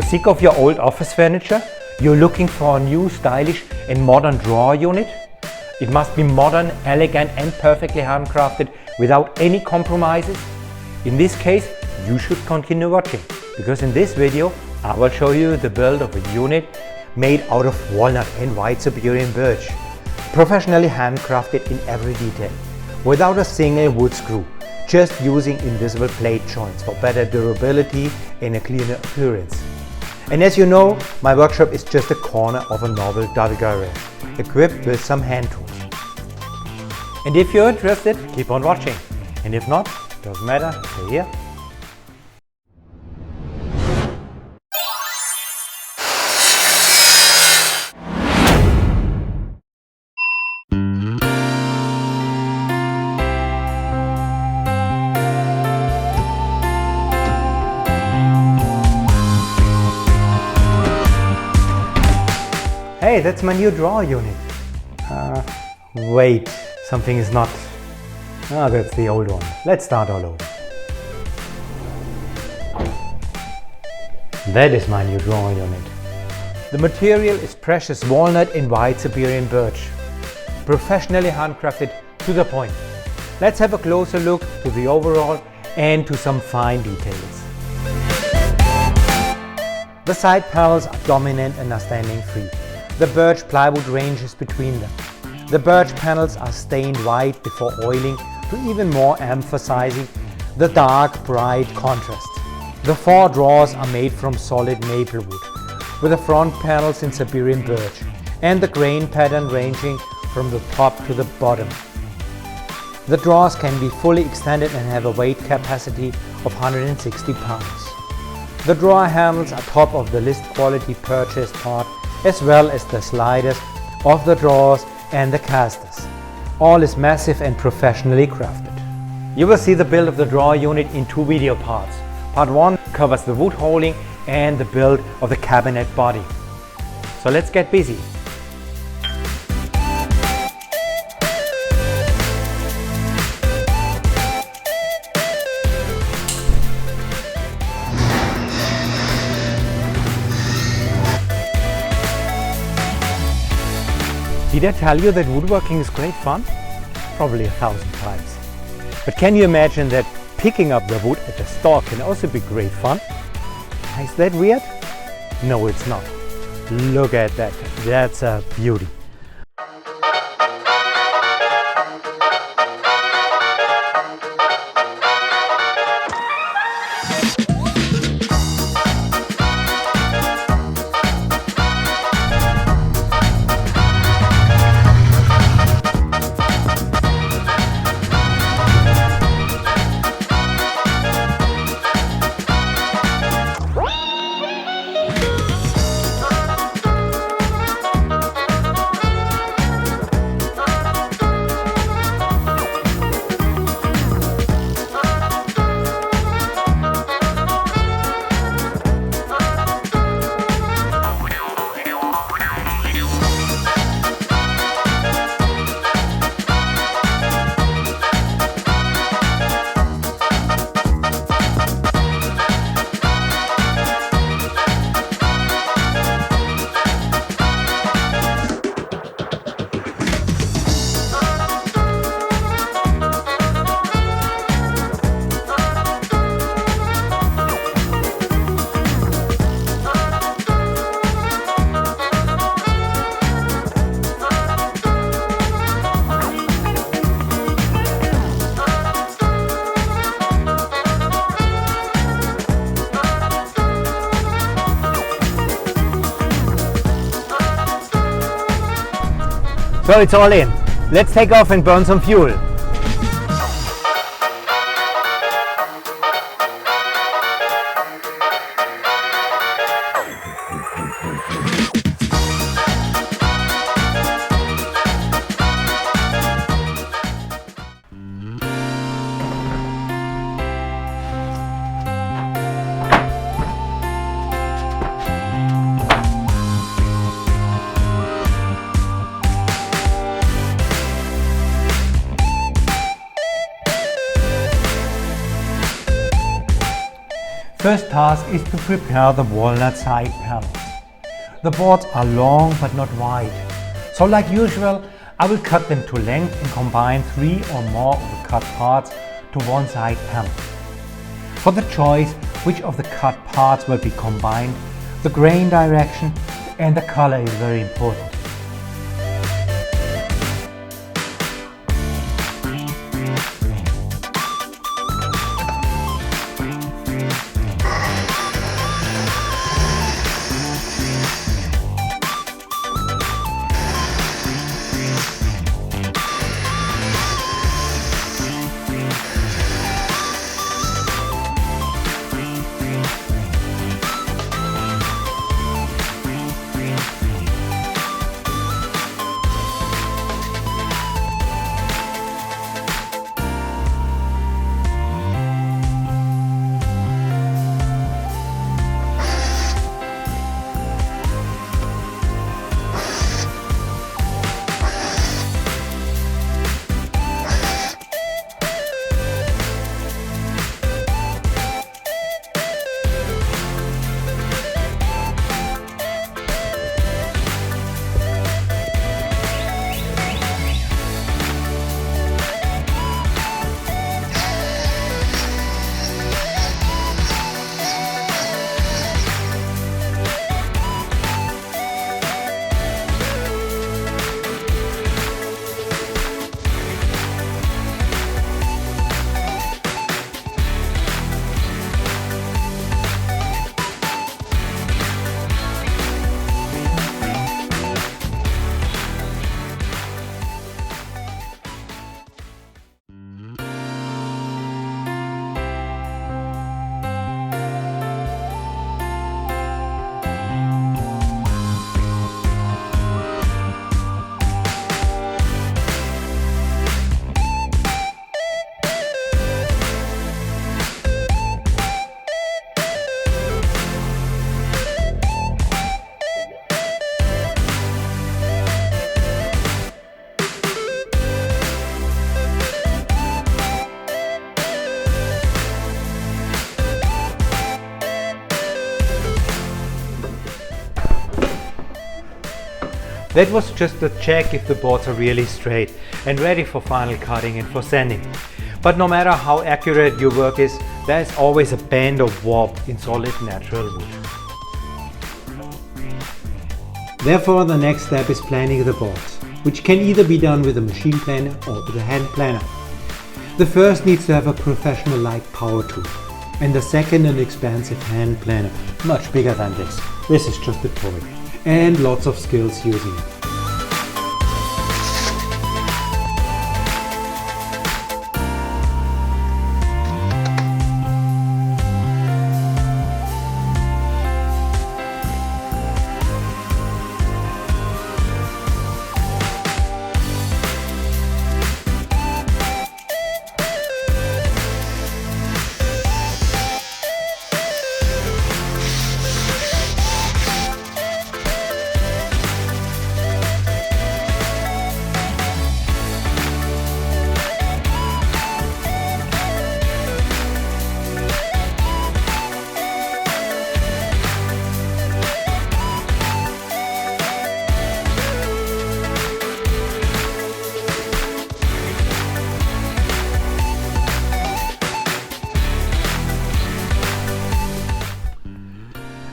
sick of your old office furniture? You're looking for a new, stylish and modern drawer unit? It must be modern, elegant and perfectly handcrafted without any compromises? In this case, you should continue watching, because in this video I will show you the build of a unit made out of walnut and white Siberian birch, professionally handcrafted in every detail, without a single wood screw, just using invisible plate joints for better durability and a cleaner appearance. And as you know, my workshop is just a corner of a novel double garage, equipped with some hand tools. And if you're interested, keep on watching. And if not, doesn't matter, stay here. Hey, that's my new drawer unit. Wait, something is not. That's the old one. Let's start all over. That is my new drawer unit. The material is precious walnut and white Siberian birch, professionally handcrafted to the point. Let's have a closer look to the overall and to some fine details. The side panels are dominant and are standing free. The birch plywood ranges between them. The birch panels are stained white before oiling to even more emphasizing the dark, bright contrast. The four drawers are made from solid maple wood, with the front panels in Siberian birch and the grain pattern ranging from the top to the bottom. The drawers can be fully extended and have a weight capacity of 160 pounds. The drawer handles are top of the list quality purchased part, as well as the sliders of the drawers and the casters. All is massive and professionally crafted. You will see the build of the drawer unit in two video parts. Part 1 covers the wood holding and the build of the cabinet body. So let's get busy. Did I tell you that woodworking is great fun? Probably 1,000 times. But can you imagine that picking up the wood at the store can also be great fun? Is that weird? No, it's not. Look at that. That's a beauty. So it's all in. Let's take off and burn some fuel. first task is to prepare the walnut side panels. The boards are long but not wide, so like usual I will cut them to length and combine 3 or more of the cut parts to one side panel. For the choice which of the cut parts will be combined, the grain direction and the color is very important. That was just to check if the boards are really straight and ready for final cutting and for sanding. But no matter how accurate your work is, there is always a bend or warp in solid natural wood. Therefore, the next step is planing the boards, which can either be done with a machine planer or with a hand planer. The first needs to have a professional-like power tool, and the second an expensive hand planer, much bigger than this. This is just a toy, and lots of skills using it.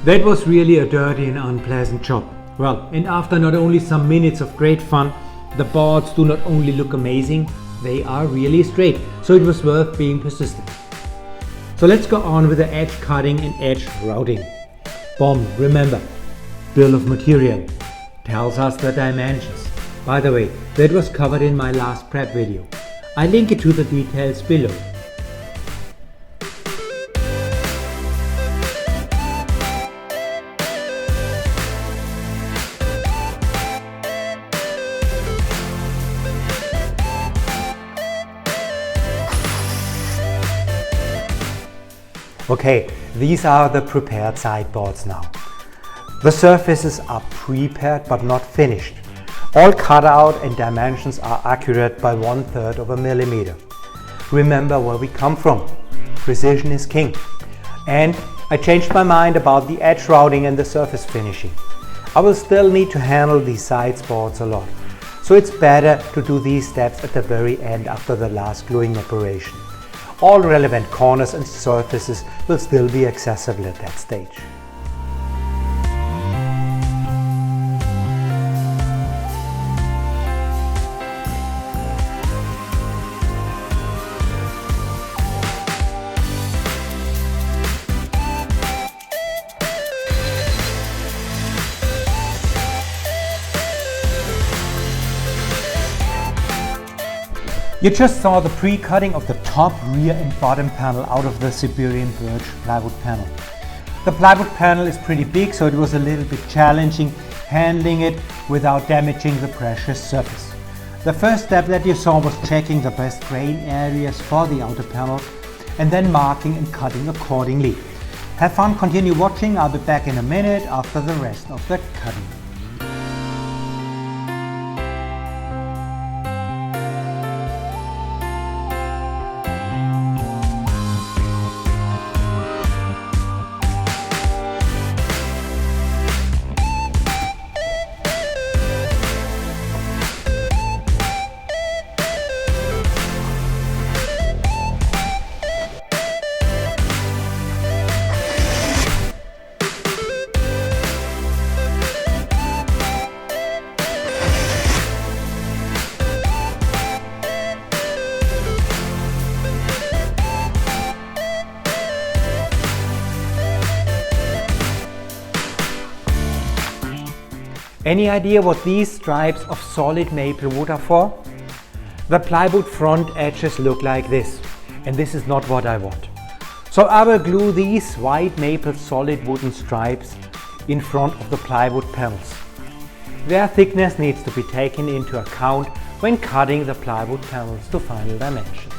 That was really a dirty and unpleasant job. Well, and after not only some minutes of great fun, the boards do not only look amazing, they are really straight, so it was worth being persistent. So let's go on with the edge cutting and edge routing. Boom, remember, bill of material tells us the dimensions. By the way, that was covered in my last prep video. I link it to the details below. Okay, these are the prepared sideboards now. The surfaces are prepared but not finished. All cutout and dimensions are accurate by 1/3 of a millimeter. Remember where we come from. Precision is king. And I changed my mind about the edge routing and the surface finishing. I will still need to handle these side spots a lot, so it's better to do these steps at the very end after the last gluing operation. All relevant corners and surfaces will still be accessible at that stage. You just saw the pre-cutting of the top, rear and bottom panel out of the Siberian birch plywood panel. The plywood panel is pretty big, so it was a little bit challenging handling it without damaging the precious surface. The first step that you saw was checking the best grain areas for the outer panel and then marking and cutting accordingly. Have fun, continue watching. I'll be back in a minute after the rest of the cutting. Any idea what these stripes of solid maple wood are for? The plywood front edges look like this, and this is not what I want. So I will glue these white maple solid wooden stripes in front of the plywood panels. Their thickness needs to be taken into account when cutting the plywood panels to final dimensions.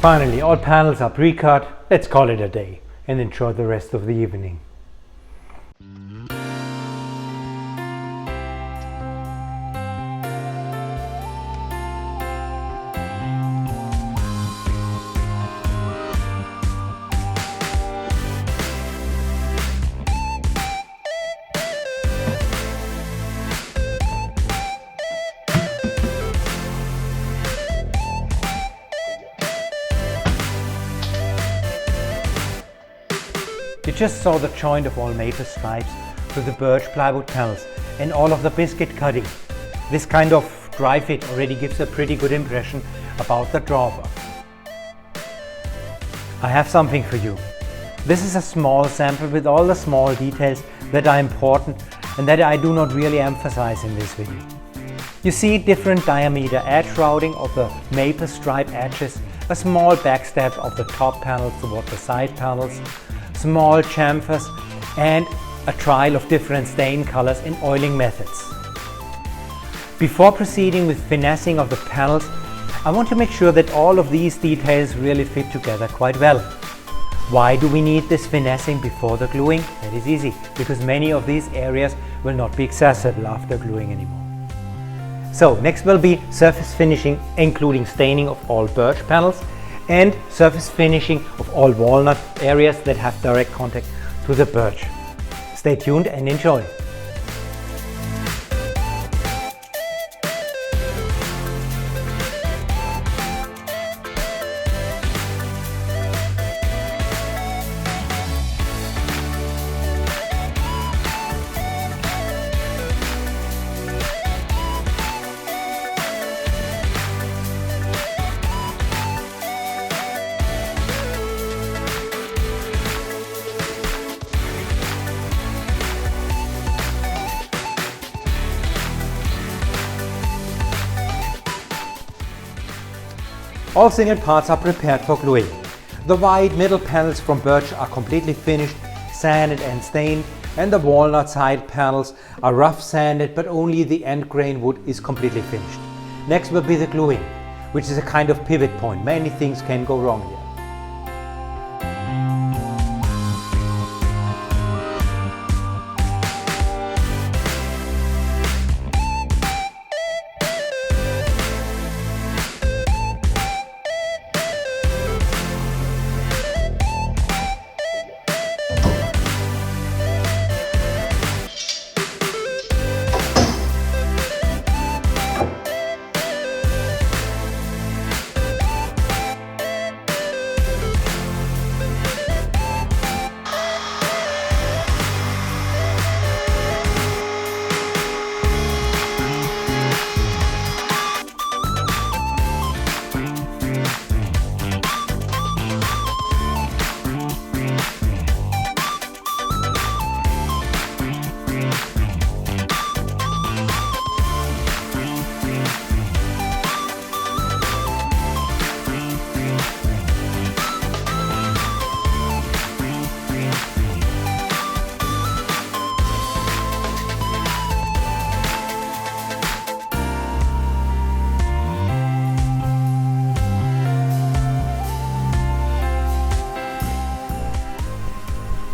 Finally, all panels are pre-cut. Let's call it a day and enjoy the rest of the evening. You just saw the joint of all maple stripes to the birch plywood panels and all of the biscuit cutting. This kind of dry fit already gives a pretty good impression about the drawbar. I have something for you. This is a small sample with all the small details that are important and that I do not really emphasize in this video. You see different diameter edge routing of the maple stripe edges, a small backstab of the top panels toward the side panels, small chamfers and a trial of different stain colors and oiling methods. Before proceeding with finessing of the panels, I want to make sure that all of these details really fit together quite well. Why do we need this finessing before the gluing? That is easy, because many of these areas will not be accessible after gluing anymore. So next will be surface finishing, including staining of all birch panels and surface finishing of all walnut areas that have direct contact to the birch. Stay tuned and enjoy! All single parts are prepared for gluing. The white middle panels from birch are completely finished, sanded and stained, and the walnut side panels are rough sanded, but only the end grain wood is completely finished. Next will be the gluing, which is a kind of pivot point. Many things can go wrong here.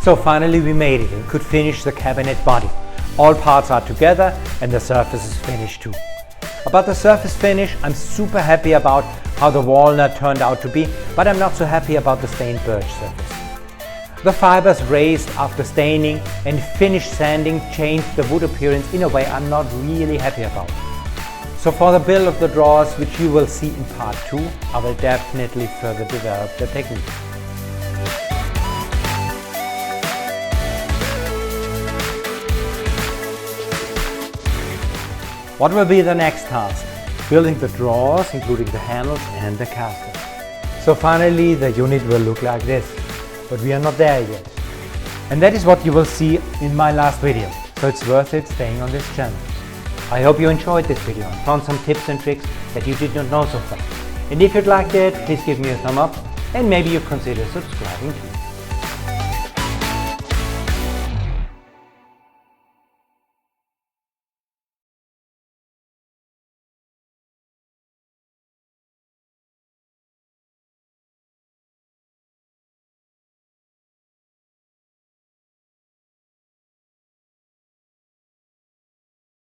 So finally we made it and could finish the cabinet body. All parts are together and the surface is finished too. About the surface finish, I'm super happy about how the walnut turned out to be, but I'm not so happy about the stained birch surface. The fibers raised after staining and finished sanding changed the wood appearance in a way I'm not really happy about. So for the build of the drawers, which you will see in part 2, I will definitely further develop the technique. What will be the next task? Building the drawers, including the handles and the caster. So finally the unit will look like this, but we are not there yet. And that is what you will see in my last video, so it's worth it staying on this channel. I hope you enjoyed this video and found some tips and tricks that you did not know so far. And if you liked it, please give me a thumb up and maybe you consider subscribing too.